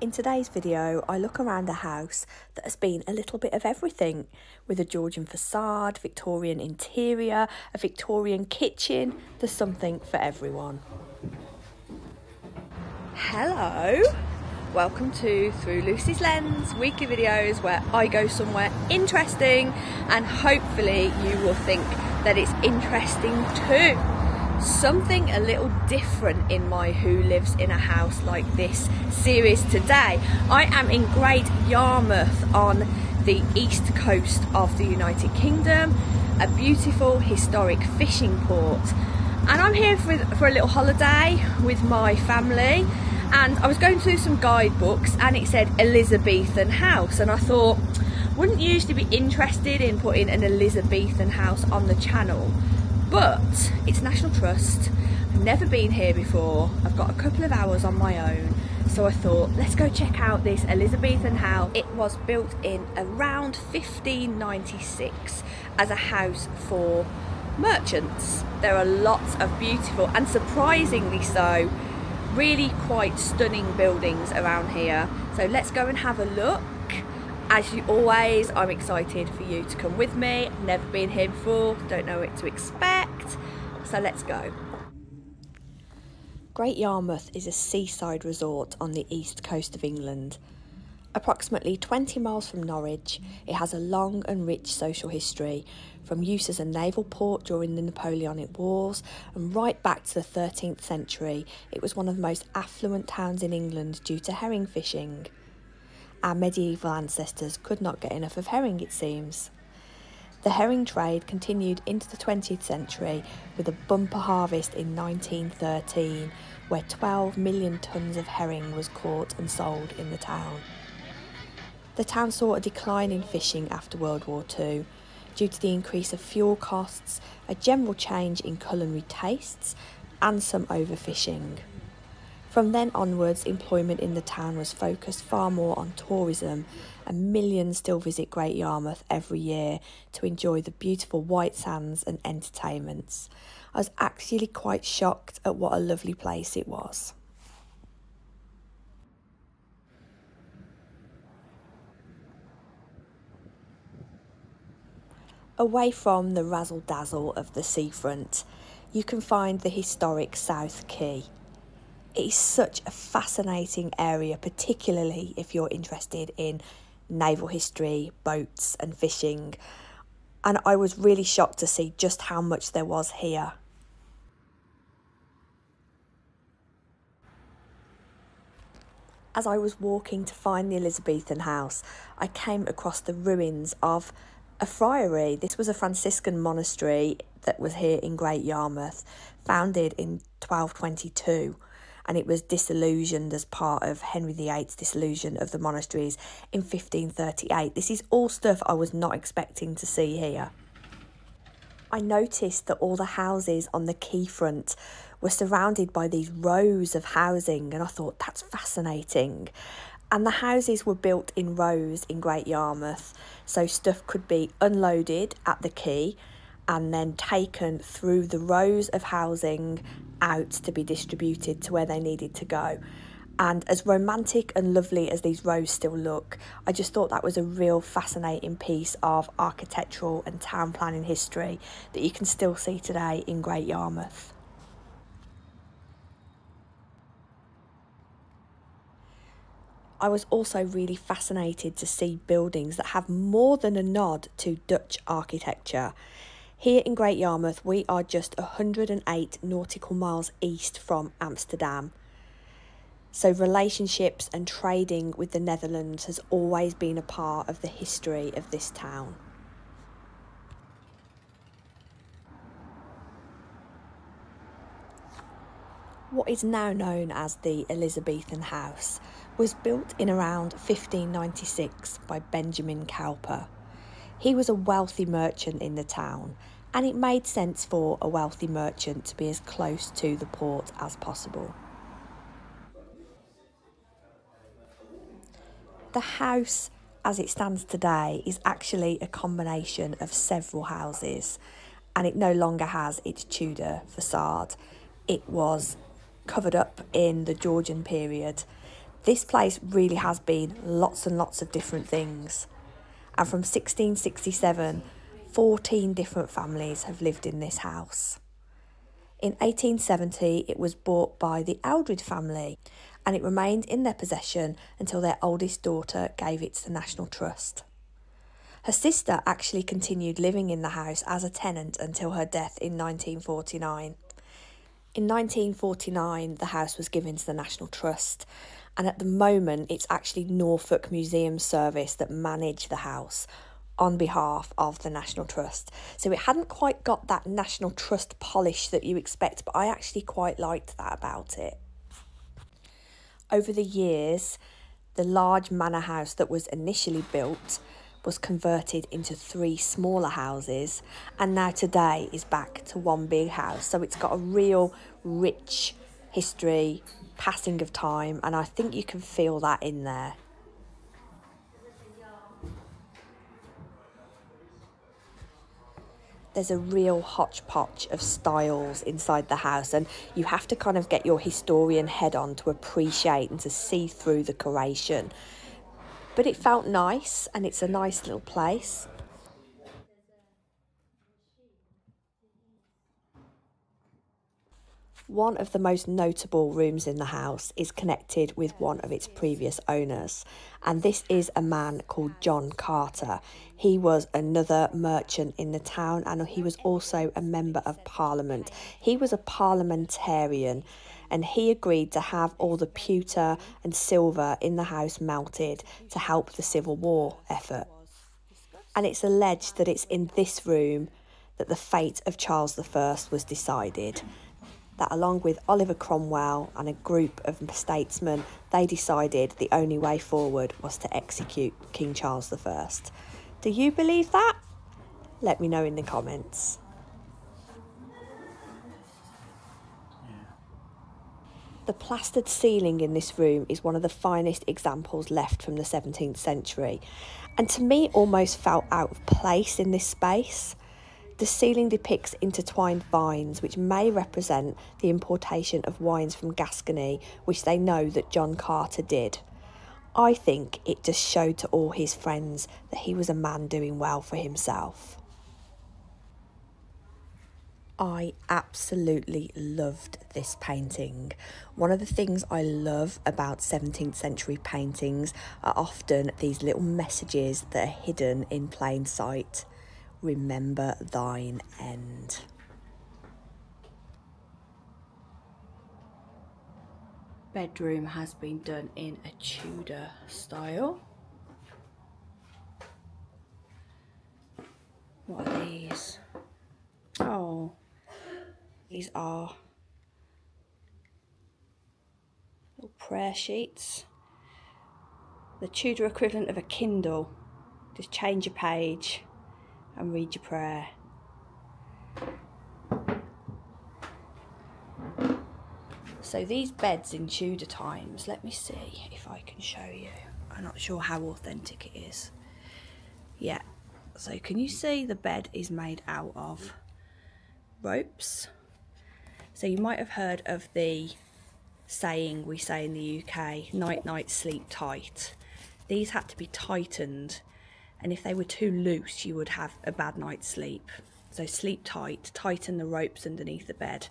In today's video, I look around a house that has been a little bit of everything, with a Georgian facade, Victorian interior, a Victorian kitchen. There's something for everyone. Hello, welcome to Through Lucy's Lens, weekly videos where I go somewhere interesting and hopefully you will think that it's interesting too. Something a little different in my Who Lives in a House Like This series today. I am in Great Yarmouth on the east coast of the United Kingdom, a beautiful historic fishing port. And I'm here for a little holiday with my family, and I was going through some guidebooks and it said Elizabethan House, and I thought, wouldn't usually be interested in putting an Elizabethan house on the channel, but it's National Trust. I've never been here before. I've got a couple of hours on my own, so I thought, let's go check out this Elizabethan house. It was built in around 1596 as a house for merchants. There are lots of beautiful and surprisingly so, really quite stunning buildings around here. So let's go and have a look. As you always, I'm excited for you to come with me. Never been here before, don't know what to expect, so let's go. Great Yarmouth is a seaside resort on the east coast of England. Approximately 20 miles from Norwich, it has a long and rich social history, from use as a naval port during the Napoleonic Wars, and right back to the 13th century, it was one of the most affluent towns in England due to herring fishing. Our medieval ancestors could not get enough of herring, it seems. The herring trade continued into the 20th century with a bumper harvest in 1913, where 12 million tonnes of herring was caught and sold in the town. The town saw a decline in fishing after World War II due to the increase of fuel costs, a general change in culinary tastes, and some overfishing. From then onwards, employment in the town was focused far more on tourism, and millions still visit Great Yarmouth every year to enjoy the beautiful white sands and entertainments. I was actually quite shocked at what a lovely place it was. Away from the razzle-dazzle of the seafront, you can find the historic South Quay. It is such a fascinating area, particularly if you're interested in naval history, boats and fishing. And I was really shocked to see just how much there was here. As I was walking to find the Elizabethan house, I came across the ruins of a friary. This was a Franciscan monastery that was here in Great Yarmouth, founded in 1222. And it was disillusioned as part of Henry VIII's dissolution of the monasteries in 1538. This is all stuff I was not expecting to see here. I noticed that all the houses on the quayfront were surrounded by these rows of housing, and I thought, that's fascinating. And the houses were built in rows in Great Yarmouth, so stuff could be unloaded at the quay and then taken through the rows of housing out to be distributed to where they needed to go. And as romantic and lovely as these rows still look, I just thought that was a real fascinating piece of architectural and town planning history that you can still see today in Great Yarmouth. I was also really fascinated to see buildings that have more than a nod to Dutch architecture. Here in Great Yarmouth, we are just 108 nautical miles east from Amsterdam. So relationships and trading with the Netherlands has always been a part of the history of this town. What is now known as the Elizabethan House was built in around 1596 by Benjamin Cowper. He was a wealthy merchant in the town, and it made sense for a wealthy merchant to be as close to the port as possible. The house, as it stands today, is actually a combination of several houses, and it no longer has its Tudor facade. It was covered up in the Georgian period. This place really has been lots and lots of different things. And from 1667, 14 different families have lived in this house. In 1870, it was bought by the Eldred family, and it remained in their possession until their oldest daughter gave it to the National Trust. Her sister actually continued living in the house as a tenant until her death in 1949. In 1949, the house was given to the National Trust, and at the moment it's actually Norfolk Museum Service that manage the house on behalf of the National Trust. So it hadn't quite got that National Trust polish that you expect, but I actually quite liked that about it. Over the years, the large manor house that was initially built was converted into 3 smaller houses, and now today is back to one big house. So it's got a real rich history, passing of time, and I think you can feel that in there. There's a real hodgepodge of styles inside the house, and you have to kind of get your historian head on to appreciate and to see through the curation. But it felt nice, and it's a nice little place. One of the most notable rooms in the house is connected with one of its previous owners, and this is a man called John Carter. He was another merchant in the town, and he was also a member of Parliament. He was a parliamentarian, and he agreed to have all the pewter and silver in the house melted to help the Civil War effort. And it's alleged that it's in this room that the fate of Charles I was decided. That along with Oliver Cromwell and a group of statesmen, they decided the only way forward was to execute King Charles I. Do you believe that? Let me know in the comments. The plastered ceiling in this room is one of the finest examples left from the 17th century, and to me almost felt out of place in this space. The ceiling depicts intertwined vines, which may represent the importation of wines from Gascony, which they know that John Carter did. I think it just showed to all his friends that he was a man doing well for himself. I absolutely loved this painting. One of the things I love about 17th century paintings are often these little messages that are hidden in plain sight. Remember thine end. Bedroom has been done in a Tudor style. What are these? Oh, these are little prayer sheets. The Tudor equivalent of a Kindle. Just change your page and read your prayer. So these beds in Tudor times, let me see if I can show you. I'm not sure how authentic it is. Yeah, so can you see the bed is made out of ropes? So you might have heard of the saying we say in the UK, night night sleep tight. These had to be tightened, and if they were too loose you would have a bad night's sleep. So sleep tight, tighten the ropes underneath the bed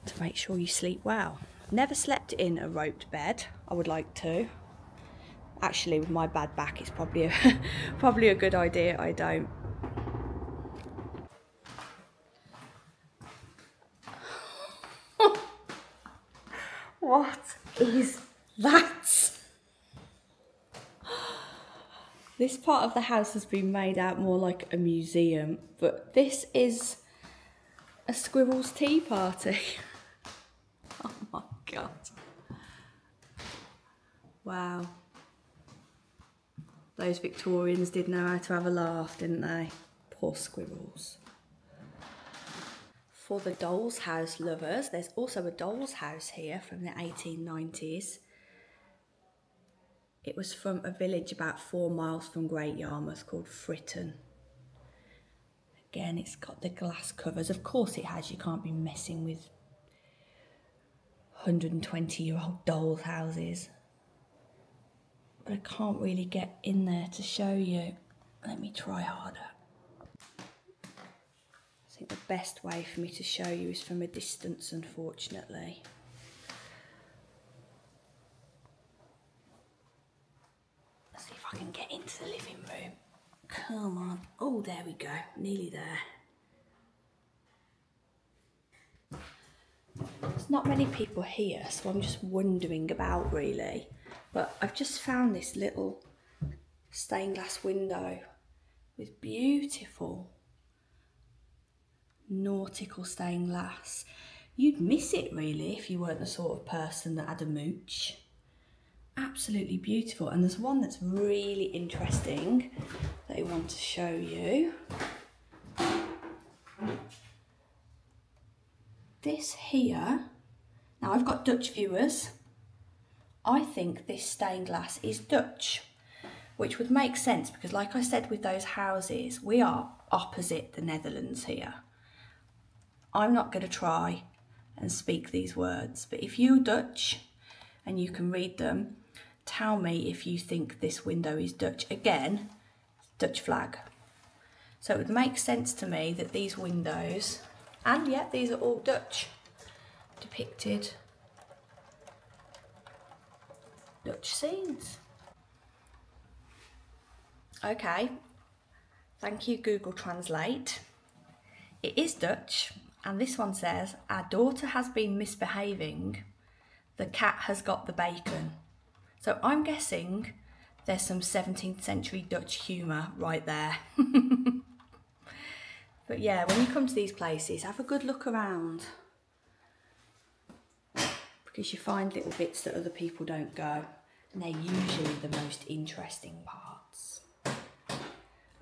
to make sure you sleep well. Never slept in a roped bed. I would like to. Actually, with my bad back, it's probably a good idea I don't. What is that? This part of the house has been made out more like a museum, but this is a Squirrel's tea party. Oh my God. Wow. Those Victorians did know how to have a laugh, didn't they? Poor squirrels. For the doll's house lovers, there's also a doll's house here from the 1890s. It was from a village about 4 miles from Great Yarmouth called Fritton. Again, it's got the glass covers. Of course it has, you can't be messing with 120-year-old doll's houses. but I can't really get in there to show you. Let me try harder. I think the best way for me to show you is from a distance, unfortunately. Let's see if I can get into the living room. Come on. Oh, there we go. Nearly there. There's not many people here, so I'm just wondering about really. But I've just found this little stained glass window with beautiful nautical stained glass. You'd miss it really if you weren't the sort of person that had a mooch. Absolutely beautiful. And there's one that's really interesting that I want to show you. This here, now I've got Dutch viewers. I think this stained glass is Dutch, which would make sense because like I said with those houses, we are opposite the Netherlands here. I'm not going to try and speak these words, but if you're Dutch and you can read them, tell me if you think this window is Dutch. Again, Dutch flag. So it would make sense to me that these windows, and yet these are all Dutch, depicted Dutch scenes. Okay, thank you Google Translate. It is Dutch, and this one says, our daughter has been misbehaving, the cat has got the bacon. So I'm guessing there's some 17th century Dutch humour right there. But yeah, when you come to these places, have a good look around, because you find little bits that other people don't go, and they're usually the most interesting parts.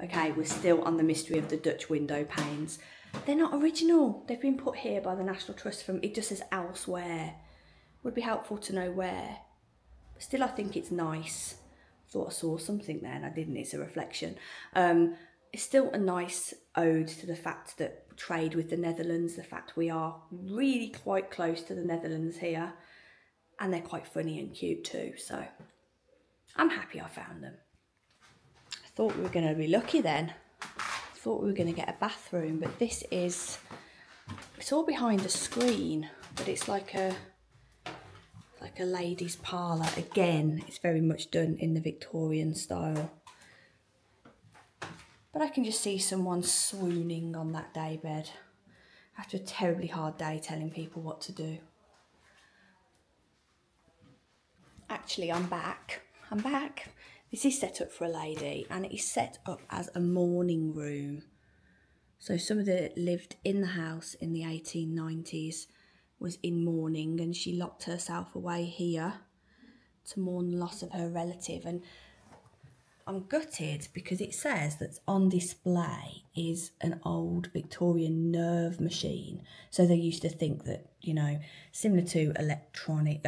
Okay, we're still on the mystery of the Dutch window panes. They're not original. They've been put here by the National Trust from, it just says elsewhere. Would be helpful to know where. But still, I think it's nice. Thought I saw something there and I didn't, it's a reflection. It's still a nice ode to the fact that trade with the Netherlands, the fact we are really quite close to the Netherlands here, and they're quite funny and cute too, so I'm happy I found them. I thought we were going to be lucky then. I thought we were going to get a bathroom, but this is, it's all behind a screen, but it's like a lady's parlour. Again, it's very much done in the Victorian style. But I can just see someone swooning on that daybed after a terribly hard day telling people what to do. Actually, I'm back. This is set up for a lady, and it is set up as a morning room. So somebody that lived in the house in the 1890s was in mourning, and she locked herself away here to mourn the loss of her relative. And I'm gutted because it says that on display is an old Victorian nerve machine. So they used to think that, you know, similar to electronic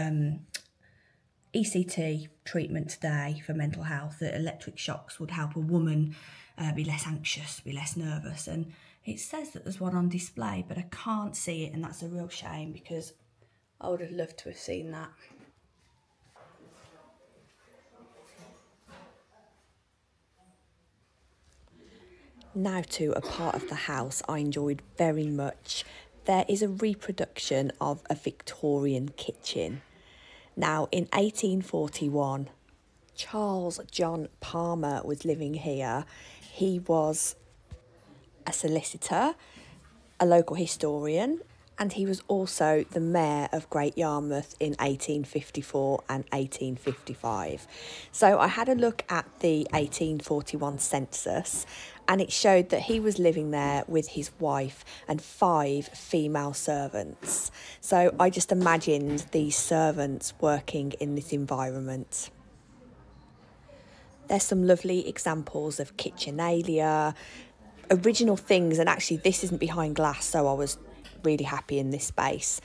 ECT treatment today for mental health, that electric shocks would help a woman be less anxious, be less nervous. And it says that there's one on display, but I can't see it, and that's a real shame because I would have loved to have seen that. Now to a part of the house I enjoyed very much. There is a reproduction of a Victorian kitchen. Now, in 1841, Charles John Palmer was living here. He was a solicitor, a local historian, and he was also the mayor of Great Yarmouth in 1854 and 1855. So I had a look at the 1841 census, and it showed that he was living there with his wife and 5 female servants. So I just imagined these servants working in this environment. There's some lovely examples of kitchenalia, original things, and actually this isn't behind glass, so I was really happy in this space.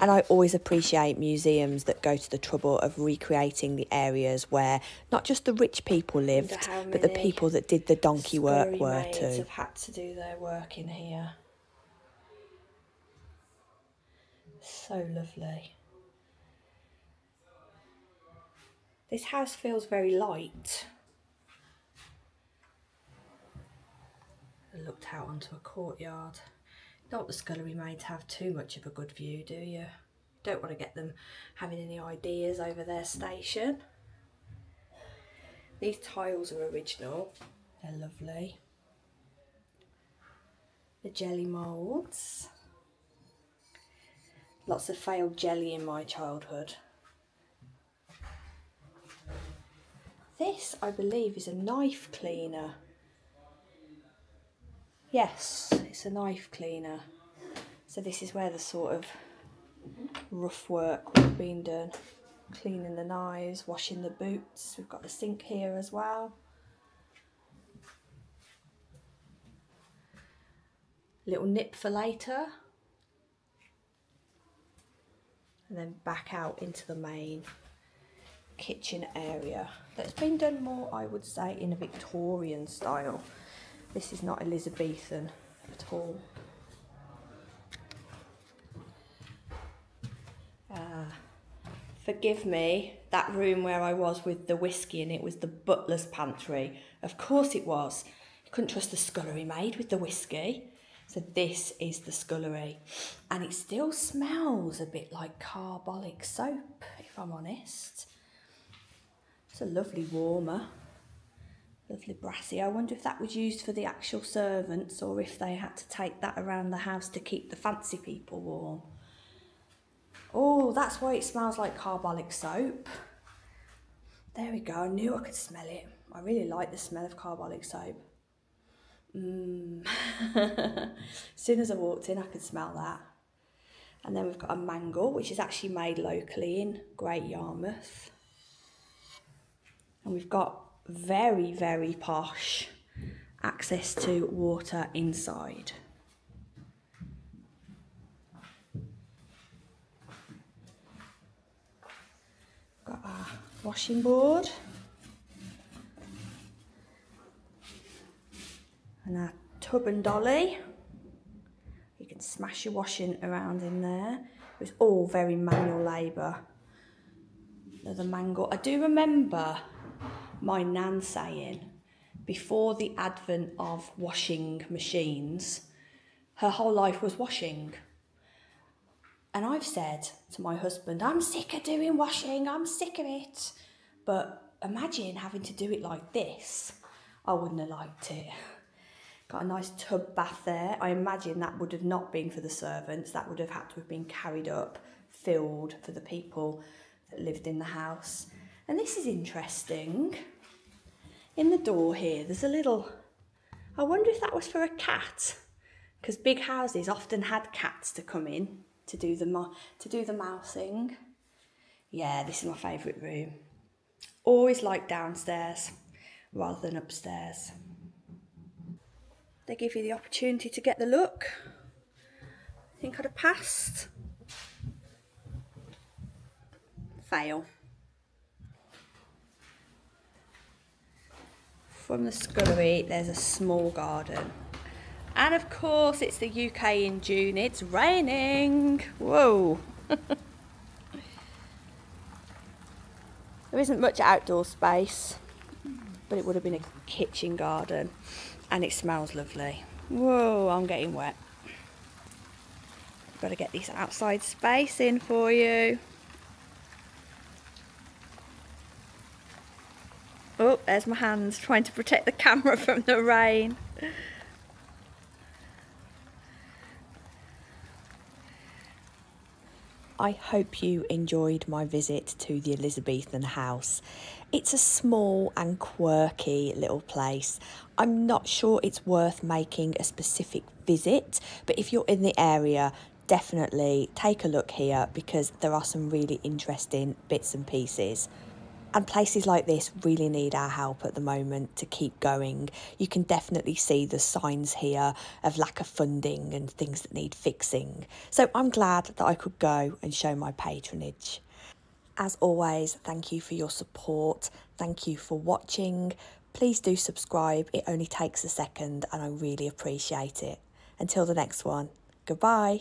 And I always appreciate museums that go to the trouble of recreating the areas where not just the rich people lived, but the people that did the donkey work were too. Have had to do their work in here. So lovely. This house feels very light. I looked out onto a courtyard. You don't want the scullery maid to have too much of a good view, do you? Don't want to get them having any ideas over their station. These tiles are original. They're lovely. The jelly moulds. Lots of failed jelly in my childhood. This, I believe, is a knife cleaner. Yes, it's a knife cleaner. So this is where the sort of rough work would have been done. Cleaning the knives, washing the boots. We've got the sink here as well. Little nip for later. And then back out into the main kitchen area. That's been done more, I would say, in a Victorian style. This is not Elizabethan at all. Forgive me, that room where I was with the whiskey in it was the butler's pantry. Of course it was. You couldn't trust the scullery maid with the whiskey. So this is the scullery. And it still smells a bit like carbolic soap, if I'm honest. It's a lovely warmer. Lovely brassy. I wonder if that was used for the actual servants or if they had to take that around the house to keep the fancy people warm. Oh, that's why it smells like carbolic soap. There we go. I knew I could smell it. I really like the smell of carbolic soap. As soon as I walked in, I could smell that. And then we've got a mangle, which is actually made locally in Great Yarmouth. And we've got very, very posh access to water inside. Got our washing board. And our tub and dolly. You can smash your washing around in there. It was all very manual labour. Another mangle. I do remember my nan saying, before the advent of washing machines, her whole life was washing. And I've said to my husband, I'm sick of doing washing, I'm sick of it. But imagine having to do it like this. I wouldn't have liked it. Got a nice tub bath there. I imagine that would have not been for the servants. That would have had to have been carried up, filled for the people that lived in the house. And this is interesting. In the door here, there's a little, I wonder if that was for a cat, because big houses often had cats to come in to do the mousing. Yeah, this is my favourite room. Always like downstairs rather than upstairs. They give you the opportunity to get the look. I think I'd have passed. Fail. From the scullery, there's a small garden. And of course, it's the UK in June. It's raining. Whoa. There isn't much outdoor space, but it would have been a kitchen garden. And it smells lovely. Whoa, I'm getting wet. Got to get this outside space in for you. Oh, there's my hands trying to protect the camera from the rain. I hope you enjoyed my visit to the Elizabethan House. It's a small and quirky little place. I'm not sure it's worth making a specific visit, but if you're in the area, definitely take a look here because there are some really interesting bits and pieces. And places like this really need our help at the moment to keep going. You can definitely see the signs here of lack of funding and things that need fixing. So I'm glad that I could go and show my patronage. As always, thank you for your support. Thank you for watching. Please do subscribe. It only takes a second and I really appreciate it. Until the next one, goodbye.